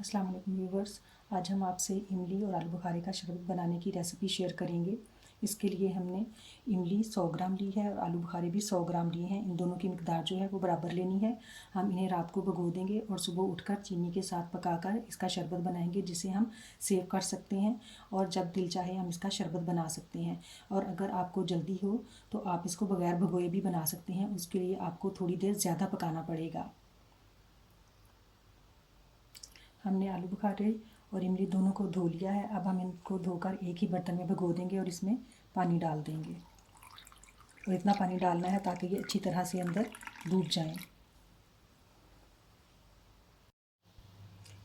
अस्सलाम वालेकुम व्यूवर्स। आज हम आपसे इमली और आलू बुखारे का शरबत बनाने की रेसिपी शेयर करेंगे। इसके लिए हमने इमली 100 ग्राम ली है और आलू बुखारे भी 100 ग्राम लिए हैं। इन दोनों की मिकदार जो है वो बराबर लेनी है। हम इन्हें रात को भिगो देंगे और सुबह उठकर चीनी के साथ पकाकर इसका शरबत बनाएंगे, जिसे हम सेव कर सकते हैं और जब दिल चाहे हम इसका शरबत बना सकते हैं। और अगर आपको जल्दी हो तो आप इसको बगैर भिगोए भी बना सकते हैं। उसके लिए आपको थोड़ी देर ज़्यादा पकाना पड़ेगा। हमने आलू बुखारे और इमली दोनों को धो लिया है। अब हम इनको धोकर एक ही बर्तन में भिगो देंगे और इसमें पानी डाल देंगे। और इतना पानी डालना है ताकि ये अच्छी तरह से अंदर डूब जाएं।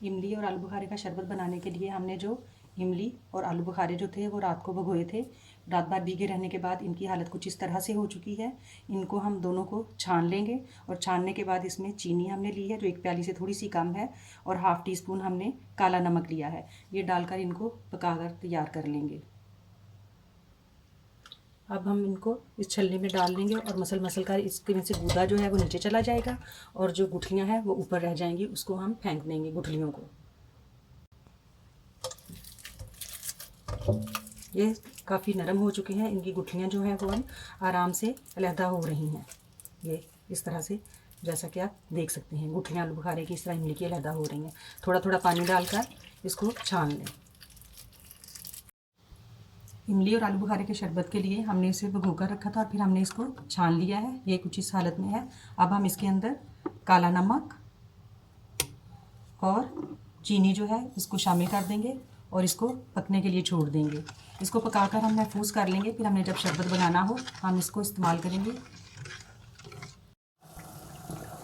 इमली और आलू बुखारे का शरबत बनाने के लिए हमने जो इमली और आलू बुखारे जो थे वो रात को भिगोए थे। रात भर भीगे रहने के बाद इनकी हालत कुछ इस तरह से हो चुकी है। इनको हम दोनों को छान लेंगे और छानने के बाद इसमें चीनी हमने ली है जो एक प्याली से थोड़ी सी कम है और हाफ़ टी स्पून हमने काला नमक लिया है। ये डालकर इनको पकाकर तैयार कर लेंगे। अब हम इनको इस छलनी में डाल लेंगे और मसल कर इसके में से गूदा जो है वो नीचे चला जाएगा और जो गुठलियाँ हैं वो ऊपर रह जाएंगी। उसको हम फेंक देंगे गुठलियों को। ये काफ़ी नरम हो चुकी हैं। इनकी गुठलियाँ जो हैं वो हम आराम से अलहदा हो रही हैं। ये इस तरह से, जैसा कि आप देख सकते हैं, गुठलियाँ आलू बुखारे की इस तरह इमली की अलहदा हो रही हैं। थोड़ा थोड़ा पानी डालकर इसको छान लें। इमली और आलू बुखारे के शरबत के लिए हमने इसे भिगो कर रखा था और फिर हमने इसको छान लिया है। ये कुछ इस हालत में है। अब हम इसके अंदर काला नमक और चीनी जो है इसको शामिल कर देंगे और इसको पकने के लिए छोड़ देंगे। इसको पकाकर हम महफूज कर लेंगे। फिर हमने जब शरबत बनाना हो हम इसको इस्तेमाल करेंगे।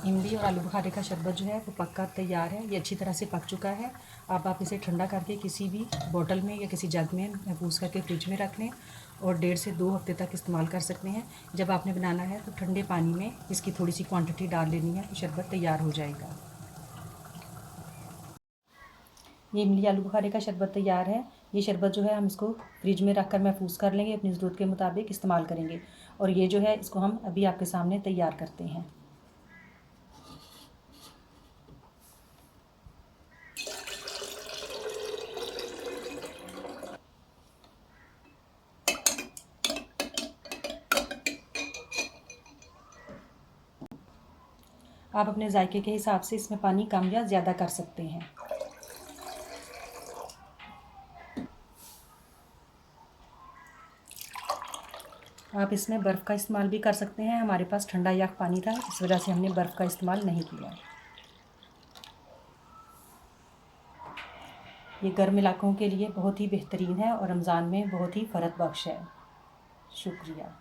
इमली और आलू बुखारे का शरबत जो है वो पककर तैयार है। ये अच्छी तरह से पक चुका है। अब आप इसे ठंडा करके किसी भी बोतल में या किसी जग में महफूज करके फ्रिज में रख लें और 1.5 से 2 हफ्ते तक इस्तेमाल कर सकते हैं। जब आपने बनाना है तो ठंडे पानी में इसकी थोड़ी सी क्वांटिटी डाल लेनी है तो शरबत तैयार हो जाएगा। ये इमली आलू बुखारे का शरबत तैयार है। ये शरबत जो है हम इसको फ्रिज में रख कर महफूज कर लेंगे, अपनी ज़रूरत के मुताबिक इस्तेमाल करेंगे। और ये जो है इसको हम अभी आपके सामने तैयार करते हैं। आप अपने जायके के हिसाब से इसमें पानी कम या ज़्यादा कर सकते हैं। आप इसमें बर्फ़ का इस्तेमाल भी कर सकते हैं। हमारे पास ठंडा याक पानी था, इस वजह से हमने बर्फ़ का इस्तेमाल नहीं किया। ये गर्म इलाकों के लिए बहुत ही बेहतरीन है और रमज़ान में बहुत ही फ़र्क बख्श है। शुक्रिया।